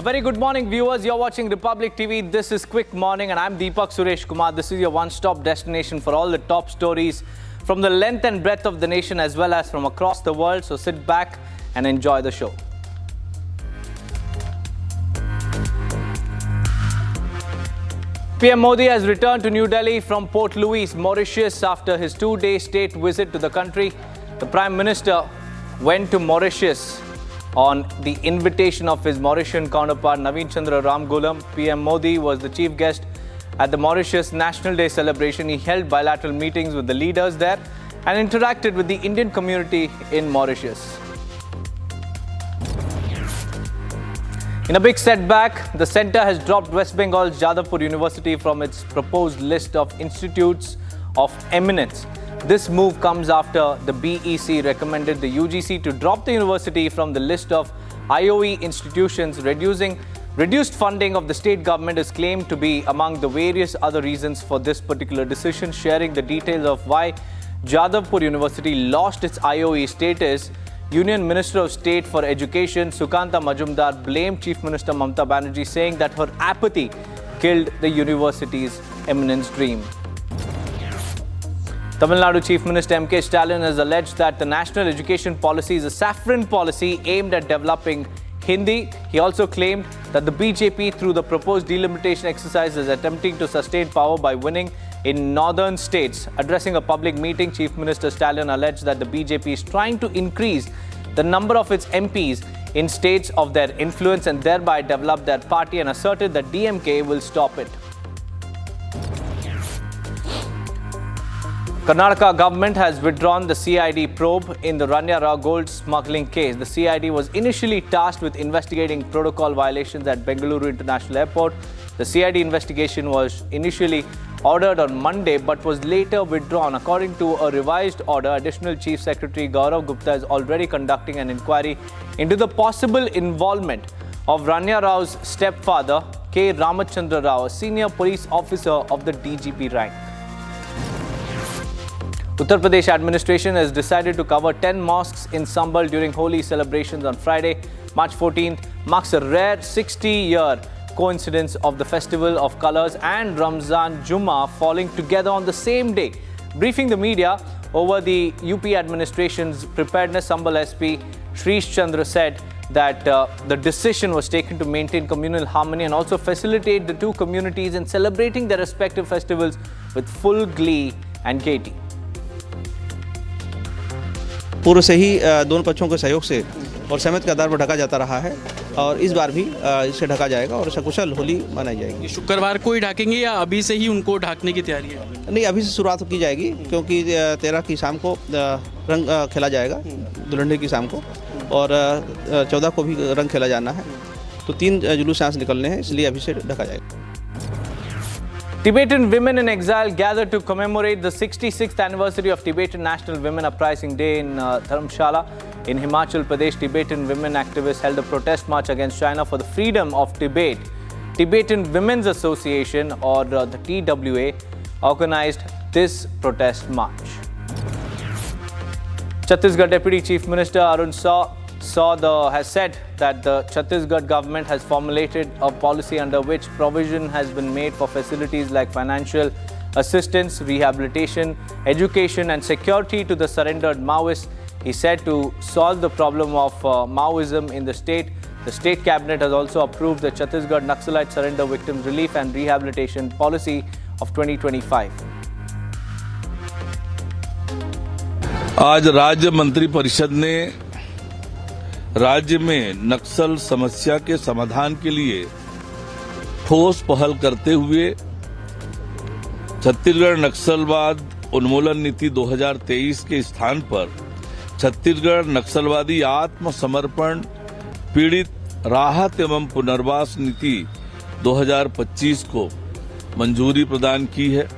very good morning, viewers. You're watching Republic TV. This is Quick Morning and I'm Deepak Suresh Kumar. This is your one-stop destination for all the top stories from the length and breadth of the nation as well as from across the world. So sit back and enjoy the show. PM Modi has returned to New Delhi from Port Louis, Mauritius after his two-day state visit to the country. The Prime Minister went to Mauritius on the invitation of his Mauritian counterpart Naveen Chandra Ramgoolam. PM Modi was the chief guest at the Mauritius National Day celebration. He held bilateral meetings with the leaders there and interacted with the Indian community in Mauritius. In a big setback, the centre has dropped West Bengal's Jadavpur University from its proposed list of institutes of eminence. This move comes after the BEC recommended the UGC to drop the university from the list of IOE institutions. Reduced funding of the state government is claimed to be among the various other reasons for this particular decision. Sharing the details of why Jadavpur University lost its IOE status, Union Minister of State for Education Sukanta Majumdar blamed Chief Minister Mamata Banerjee, saying that her apathy killed the university's eminence dream. Tamil Nadu Chief Minister M.K. Stalin has alleged that the national education policy is a saffron policy aimed at developing Hindi. He also claimed that the BJP, through the proposed delimitation exercise, is attempting to sustain power by winning in northern states. Addressing a public meeting, Chief Minister Stalin alleged that the BJP is trying to increase the number of its MPs in states of their influence and thereby develop their party, and asserted that DMK will stop it. Karnataka government has withdrawn the CID probe in the Ranya Rao gold smuggling case. The CID was initially tasked with investigating protocol violations at Bengaluru International Airport. The CID investigation was initially ordered on Monday but was later withdrawn. According to a revised order, Additional Chief Secretary Govt Gupta is already conducting an inquiry into the possible involvement of Ranya Rao's stepfather, K. Ramachandra Rao, a senior police officer of the DGP rank. Uttar Pradesh administration has decided to cover 10 mosques in Sambhal during Holi celebrations on Friday, March 14th. Marks a rare 60-year coincidence of the Festival of Colors and Ramzan Jummah falling together on the same day. Briefing the media over the UP administration's preparedness, Sambhal SP Shrish Chandra said that the decision was taken to maintain communal harmony and also facilitate the two communities in celebrating their respective festivals with full glee and gaiety. पूर्व से ही दोनों पक्षों के सहयोग से और सहमति के आधार पर ढका जाता रहा है और इस बार भी इसे ढका जाएगा और सकुशल होली मनाई जाएगी। शुक्रवार को ही ढकेंगे या अभी से ही उनको ढकने की तैयारी है? नहीं, अभी से शुरुआत की जाएगी क्योंकि 13 की शाम को रंग खेला जाएगा, दुल्हन की शाम को, और 14 को भी रंग खेला जाना है। तो 3 जुलूस यहाँ से निकलने हैं, इसलिए अभी से ढका जाएगा। Tibetan women in exile gathered to commemorate the 66th anniversary of Tibetan National Women Uprising Day in Dharamshala. In Himachal Pradesh, Tibetan women activists held a protest march against China for the freedom of Tibet. Tibetan Women's Association, or the TWA, organized this protest march. Chhattisgarh Deputy Chief Minister Arun has said that the Chhattisgarh government has formulated a policy under which provision has been made for facilities like financial assistance, rehabilitation, education and security to the surrendered Maoists. He said to solve the problem of Maoism in the state cabinet has also approved the Chhattisgarh Naxalite Surrender Victims Relief and Rehabilitation Policy of 2025. आज राज्य मंत्री परिषद ने राज्य में नक्सल समस्या के समाधान के लिए ठोस पहल करते हुए छत्तीसगढ़ नक्सलवाद उन्मूलन नीति 2023 के स्थान पर छत्तीसगढ़ नक्सलवादी आत्मसमर्पण पीड़ित राहत एवं पुनर्वास नीति 2025 को मंजूरी प्रदान की है।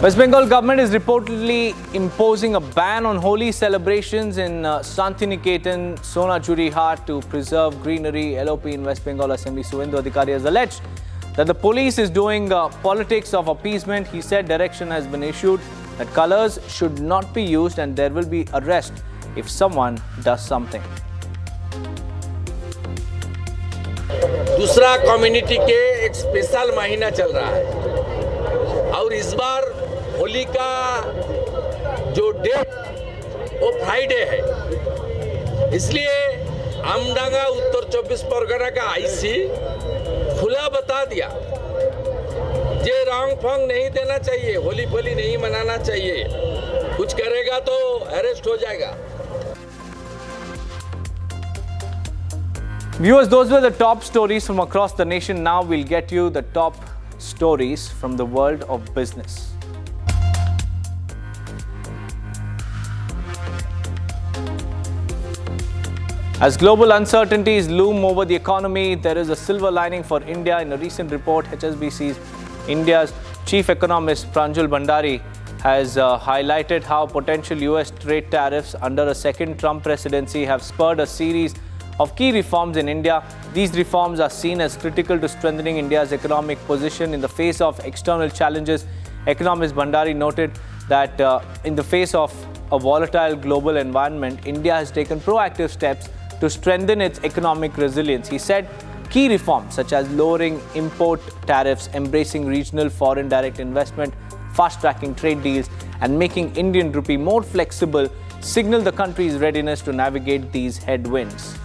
West Bengal government is reportedly imposing a ban on Holi celebrations in Santiniketan, Sonachuri Hart to preserve greenery. LOP in West Bengal Assembly Suvendu Adhikari has alleged that the police is doing politics of appeasement. He said direction has been issued that colors should not be used and there will be arrest if someone does something. दूसरा community के एक special महीना चल रहा है और इस बार होली का जो डेट वो फ्राइडे है, इसलिए आमडांगा उत्तर 24 परगना का आईसी खुला बता दिया ये रॉन्ग फॉन्ग नहीं देना चाहिए, होली फोली नहीं मनाना चाहिए, कुछ करेगा तो अरेस्ट हो जाएगा। Viewers, those were the top stories from across the nation. Now we'll get you the top stories from the world of business. As global uncertainties loom over the economy, there is a silver lining for India. In a recent report, HSBC's India's chief economist Pranjul Bhandari has highlighted how potential US trade tariffs under a second Trump presidency have spurred a series of key reforms in India. These reforms are seen as critical to strengthening India's economic position in the face of external challenges. Economist Bhandari noted that in the face of a volatile global environment, India has taken proactive steps to strengthen its economic resilience. He said key reforms such as lowering import tariffs, embracing regional foreign direct investment, fast-tracking trade deals, and making Indian rupee more flexible signal the country's readiness to navigate these headwinds.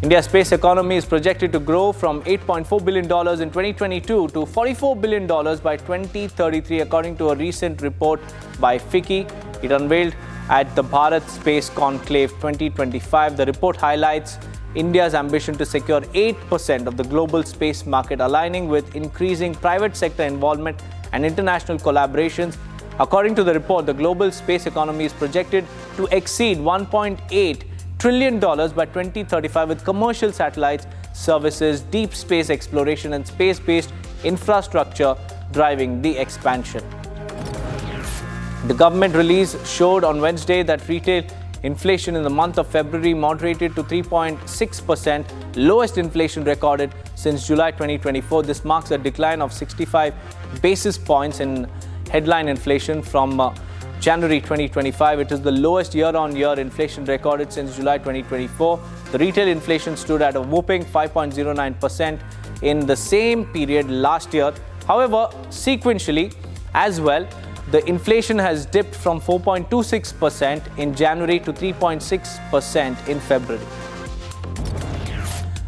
India's space economy is projected to grow from $8.4 billion in 2022 to $44 billion by 2033, according to a recent report by FICCI. It unveiled at the Bharat Space Conclave 2025. The report highlights India's ambition to secure 8% of the global space market, aligning with increasing private sector involvement and international collaborations. According to the report, the global space economy is projected to exceed $1.8 trillion by 2035, with commercial satellites, services, deep space exploration, and space-based infrastructure driving the expansion. The government release showed on Wednesday that retail inflation in the month of February moderated to 3.6%, lowest inflation recorded since July 2024. This marks a decline of 65 basis points in headline inflation from January 2025. It is the lowest year-on-year inflation recorded since July 2024. The retail inflation stood at a whopping 5.09% in the same period last year. However, sequentially as well, the inflation has dipped from 4.26% in January to 3.6% in February.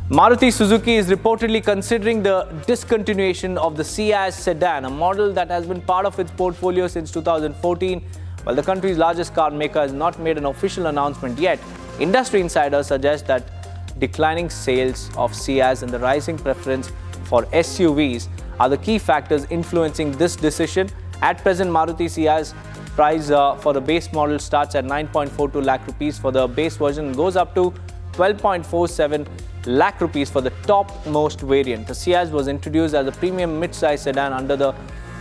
Maruti Suzuki is reportedly considering the discontinuation of the Ciaz sedan, a model that has been part of its portfolio since 2014. While the country's largest car maker has not made an official announcement yet, industry insiders suggest that declining sales of Ciaz and the rising preference for SUVs are the key factors influencing this decision. At present, Maruti Ciaz price for the base model starts at 9.42 lakh rupees for the base version and goes up to 12.47 lakh rupees for the topmost variant. The Ciaz was introduced as a premium mid-size sedan under the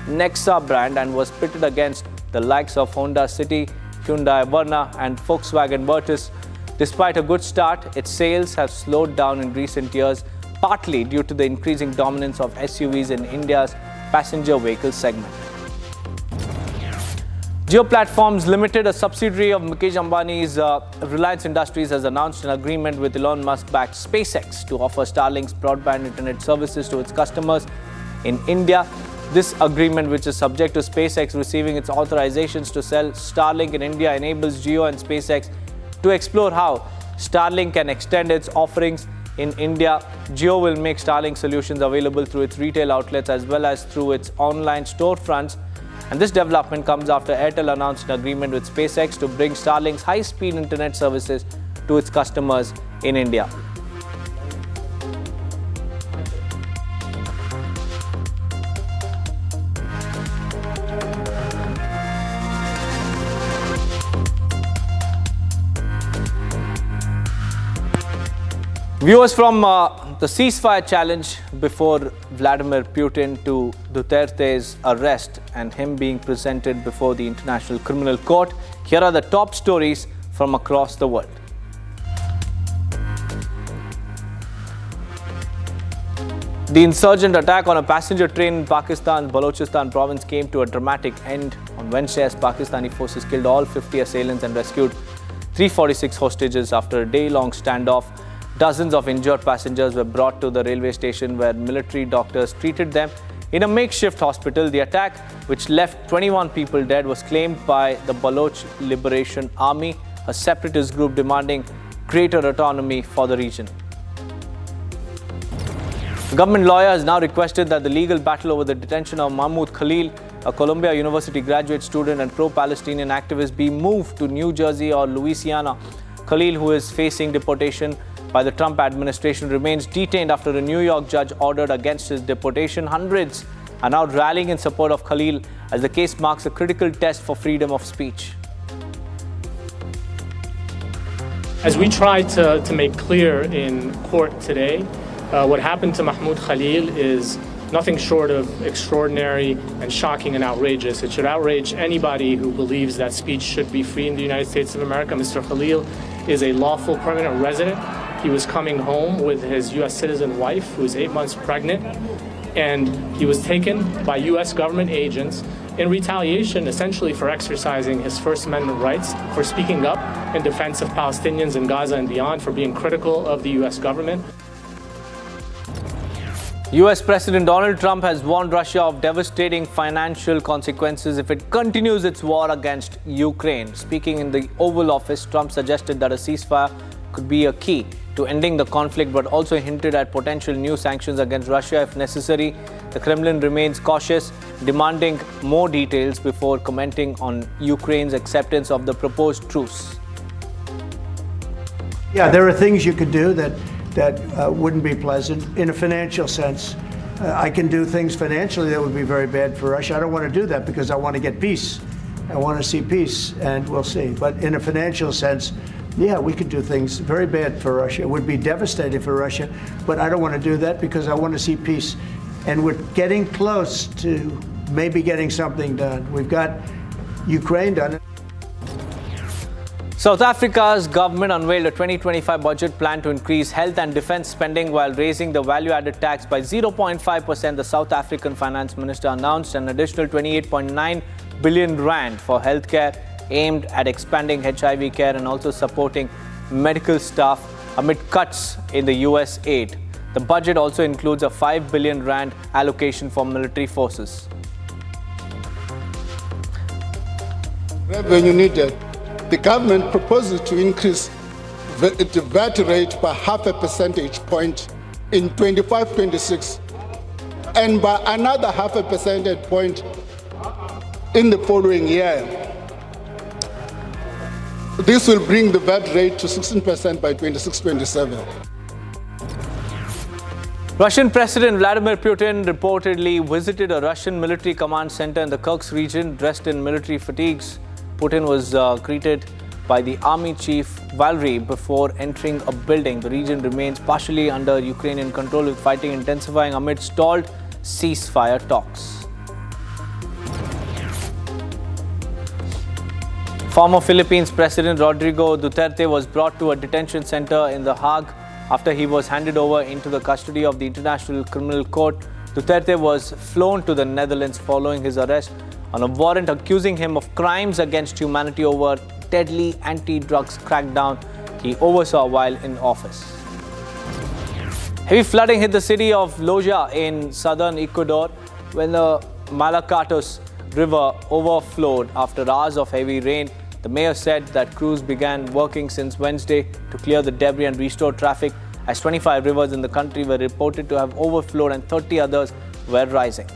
Nexa brand and was pitted against the likes of Honda City, Hyundai Verna and Volkswagen Virtus. Despite a good start, its sales have slowed down in recent years, partly due to the increasing dominance of SUVs in India's passenger vehicle segment. Jio Platforms Limited, a subsidiary of Mukesh Ambani's Reliance Industries, has announced an agreement with Elon Musk-backed SpaceX to offer Starlink's broadband internet services to its customers in India. This agreement, which is subject to SpaceX receiving its authorizations to sell Starlink in India, enables Jio and SpaceX to explore how Starlink can extend its offerings in India. Jio will make Starlink solutions available through its retail outlets as well as through its online storefronts. And this development comes after Airtel announced an agreement with SpaceX to bring Starlink's high-speed internet services to its customers in India. Viewers, from the ceasefire challenge before Vladimir Putin to Duterte's arrest and him being presented before the International Criminal Court, here are the top stories from across the world. The insurgent attack on a passenger train in Pakistan's Balochistan province came to a dramatic end on Wednesday as Pakistani forces killed all 50 assailants and rescued 346 hostages after a day-long standoff. Dozens of injured passengers were brought to the railway station where military doctors treated them in a makeshift hospital. The attack, which left 21 people dead, was claimed by the Baloch Liberation Army, a separatist group demanding greater autonomy for the region. The government lawyer has now requested that the legal battle over the detention of Mahmoud Khalil, a Columbia University graduate student and pro-Palestinian activist, be moved to New Jersey or Louisiana. Khalil, who is facing deportation by the Trump administration, remains detained after a New York judge ordered against his deportation. Hundreds are now rallying in support of Khalil as the case marks a critical test for freedom of speech. As we tried to make clear in court today, what happened to Mahmoud Khalil is nothing short of extraordinary and shocking and outrageous. It should outrage anybody who believes that speech should be free in the United States of America. Mr. Khalil is a lawful permanent resident. He was coming home with his U.S. citizen wife, who is 8 months pregnant, and he was taken by U.S. government agents in retaliation, essentially for exercising his First Amendment rights, for speaking up in defense of Palestinians in Gaza and beyond, for being critical of the U.S. government. US President Donald Trump has warned Russia of devastating financial consequences if it continues its war against Ukraine. Speaking in the Oval Office, Trump suggested that a ceasefire could be a key to ending the conflict, but also hinted at potential new sanctions against Russia if necessary. The Kremlin remains cautious, demanding more details before commenting on Ukraine's acceptance of the proposed truce. Yeah, there are things you could do that wouldn't be pleasant in a financial sense. I can do things financially that would be very bad for Russia. I don't want to do that because I want to get peace. I want to see peace, and we'll see. But in a financial sense, yeah, we could do things very bad for Russia. It would be devastating for Russia, but I don't want to do that because I want to see peace. And we're getting close to maybe getting something done. We've got Ukraine done. South Africa's government unveiled a 2025 budget plan to increase health and defense spending while raising the value-added tax by 0.5%. The South African finance minister announced an additional 28.9 billion rand for healthcare, aimed at expanding HIV care and also supporting medical staff amid cuts in the US aid. The budget also includes a 5 billion rand allocation for military forces. Revenue needed. The government proposes to increase the VAT rate by 0.5 percentage point in 25-26 and by another 0.5 percentage point in the following year. This will bring the VAT rate to 16% by 26-27. Russian President Vladimir Putin reportedly visited a Russian military command center in the Kursk region dressed in military fatigues. Putin was greeted by the army chief Valery before entering a building. The region remains partially under Ukrainian control, with fighting intensifying amid stalled ceasefire talks. Former Philippines President Rodrigo Duterte was brought to a detention center in The Hague after he was handed over into the custody of the International Criminal Court. Duterte was flown to the Netherlands following his arrest on a warrant accusing him of crimes against humanity over deadly anti-drugs crackdown he oversaw while in office. Heavy flooding hit the city of Loja in southern Ecuador when the Malacatos River overflowed after hours of heavy rain. The mayor said that crews began working since Wednesday to clear the debris and restore traffic, as 25 rivers in the country were reported to have overflowed and 30 others were rising.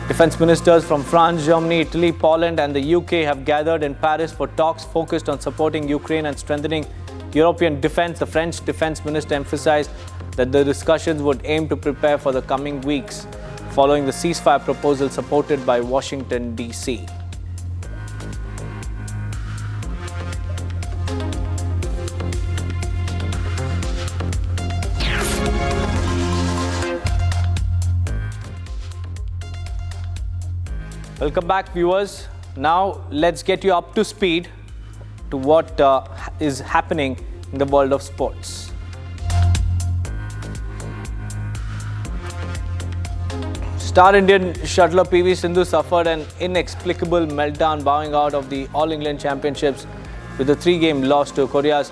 Defense ministers from France, Germany, Italy, Poland and the UK have gathered in Paris for talks focused on supporting Ukraine and strengthening European defense. The French defense minister emphasized that the discussions would aim to prepare for the coming weeks following the ceasefire proposal supported by Washington, D.C. Welcome back, viewers. Now let's get you up to speed to what is happening in the world of sports. Star Indian shuttler PV Sindhu suffered an inexplicable meltdown, bowing out of the All England Championships with a 3-game loss to Korea's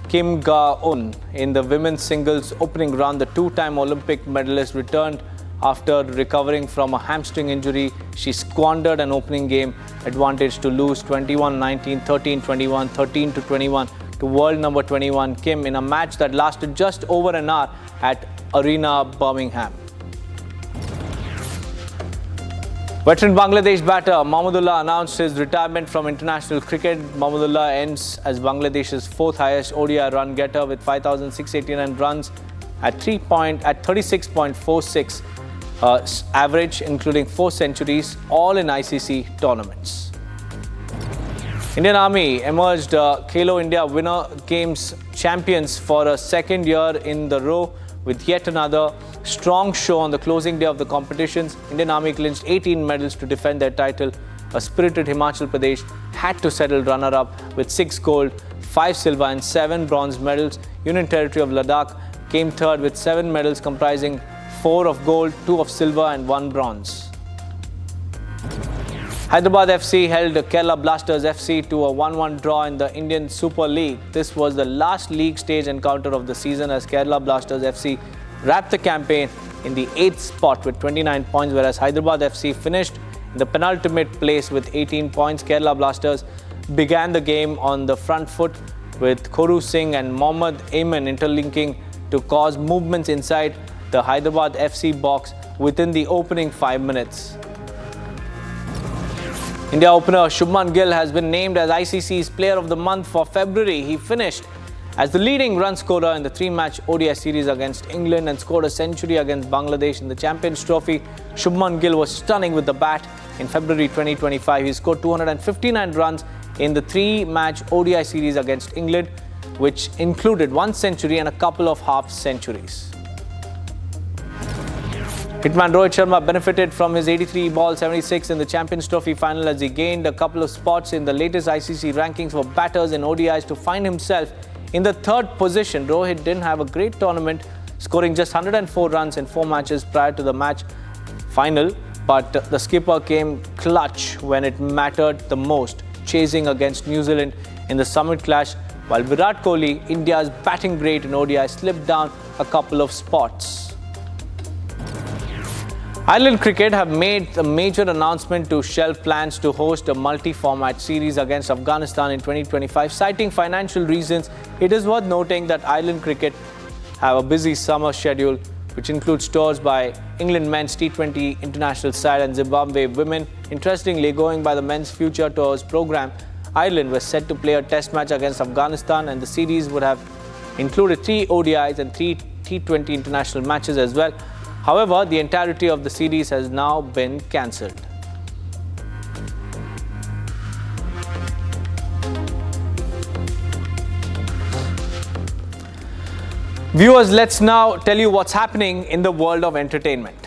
Kim Ga-eun. In the women's singles opening round, the two-time Olympic medalist returned after recovering from a hamstring injury. She squandered an opening game advantage to lose 21-19, 13-21, 13-21 to world number 21 Kim in a match that lasted just over an hour at Arena Birmingham. Veteran Bangladesh batter Mahmudullah announced his retirement from international cricket. Mahmudullah ends as Bangladesh's fourth highest ODI run getter with 5,689 runs at 36.46 average, including 4 centuries, all in ICC tournaments. Indian Army emerged Khelo India Winter Games champions for a second year in the row with yet another strong show on the closing day of the competitions. Indian Army clinched 18 medals to defend their title. A spirited Himachal Pradesh had to settle runner-up with 6 gold, 5 silver and 7 bronze medals. Union Territory of Ladakh came third with 7 medals comprising 4 of gold, 2 of silver and 1 bronze. Hyderabad FC held Kerala Blasters FC to a 1-1 draw in the Indian Super League. This was the last league stage encounter of the season as Kerala Blasters FC wrapped the campaign in the 8th spot with 29 points, whereas Hyderabad FC finished in the penultimate place with 18 points. Kerala Blasters began the game on the front foot with Khoru Singh and Mohammad Ayman interlinking to cause movements inside the Hyderabad FC box within the opening 5 minutes. India opener Shubman Gill has been named as ICC's Player of the Month for February. He finished as the leading run scorer in the 3-match ODI series against England and scored a century against Bangladesh in the Champions Trophy. Shubman Gill was stunning with the bat. In February 2025, he scored 259 runs in the 3-match ODI series against England, which included 1 century and a couple of half-centuries. Hitman Rohit Sharma benefited from his 83 ball 76 in the Champions Trophy final as he gained a couple of spots in the latest ICC rankings for batters in ODIs to find himself in the 3rd position. Rohit didn't have a great tournament, scoring just 104 runs in 4 matches prior to the match final, but the skipper came clutch when it mattered the most, chasing against New Zealand in the summit clash, while Virat Kohli, India's batting great in ODI, slipped down a couple of spots. Ireland Cricket have made a major announcement to shelve plans to host a multi-format series against Afghanistan in 2025, citing financial reasons. It is worth noting that Ireland Cricket have a busy summer schedule, which includes tours by England men's T20 international side and Zimbabwe women. Interestingly, going by the men's future tours program, Ireland was set to play a test match against Afghanistan, and the series would have included 3 ODIs and 3 T20 international matches as well. However, the entirety of the series has now been cancelled. Viewers, let's now tell you what's happening in the world of entertainment.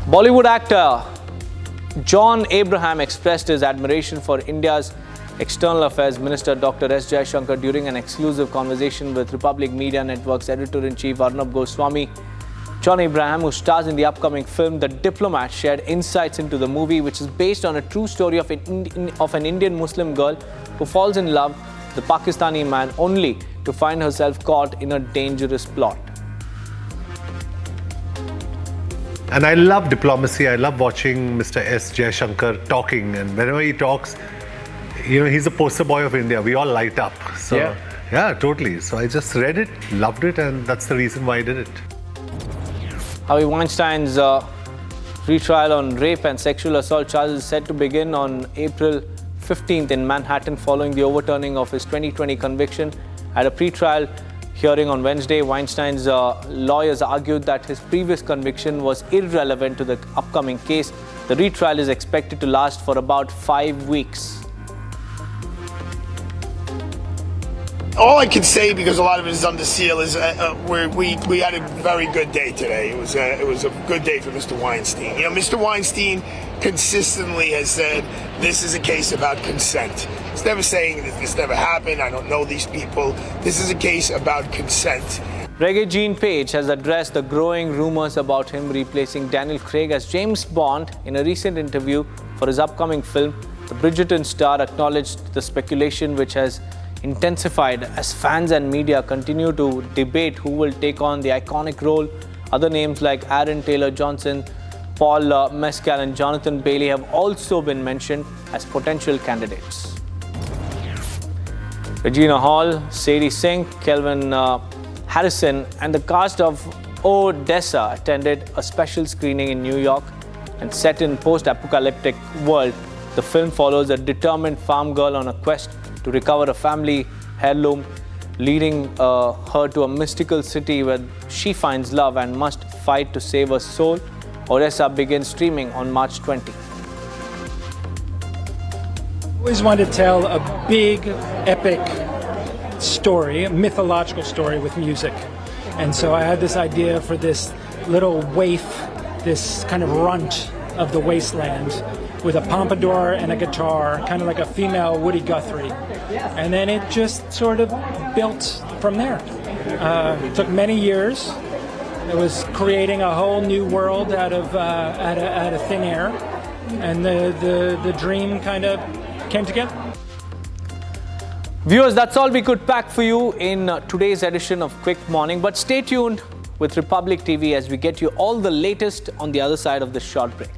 Bollywood actor John Abraham expressed his admiration for India's External Affairs Minister Dr. S. Jaishankar during an exclusive conversation with Republic Media Network's Editor-in-Chief Arnab Goswami. John Abraham, who stars in the upcoming film The Diplomat, shared insights into the movie, which is based on a true story of an Indian Muslim girl who falls in love with a Pakistani man only to find herself caught in a dangerous plot. And I love diplomacy. I love watching Mr. S. Jaishankar talking, and whenever he talks, he's a poster boy of India. We all light up. So, yeah, totally. So I just read it, loved it, and that's the reason why I did it. Harvey Weinstein's retrial on rape and sexual assault charges is set to begin on April 15th in Manhattan following the overturning of his 2020 conviction. At a pre-trial hearing on Wednesday, Weinstein's lawyers argued that his previous conviction was irrelevant to the upcoming case. The retrial is expected to last for about 5 weeks. All I can say, because a lot of it is under seal, is we had a very good day today. It was a good day for Mr. Weinstein. Mr. Weinstein consistently has said this is a case about consent. He's never saying that this never happened. I don't know these people. This is a case about consent. Reggae Gene Page has addressed the growing rumors about him replacing Daniel Craig as James Bond. In a recent interview, for his upcoming film. The Bridgerton star acknowledged the speculation which has intensified as fans and media continue to debate who will take on the iconic role. Other names like Aaron Taylor-Johnson, Paul Mescal and Jonathan Bailey have also been mentioned as potential candidates. Regina Hall, Sadie Sink, Kelvin Harrison and the cast of Odessa attended a special screening in New York. And set in post-apocalyptic world, the film follows a determined farm girl on a quest to recover a family heirloom, leading her to a mystical city where she finds love and must fight to save her soul. Odessa begins streaming on March 20. I always wanted to tell a big, epic story, a mythological story with music. And so I had this idea for this little waif, this kind of runt of the wasteland with a pompadour and a guitar, kind of like a female Woody Guthrie. And then it just sort of built from there. It took many years. It was creating a whole new world out of thin air. And the dream kind of came together. Viewers, that's all we could pack for you in today's edition of Quick Morning. But stay tuned with Republic TV as we get you all the latest on the other side of this short break.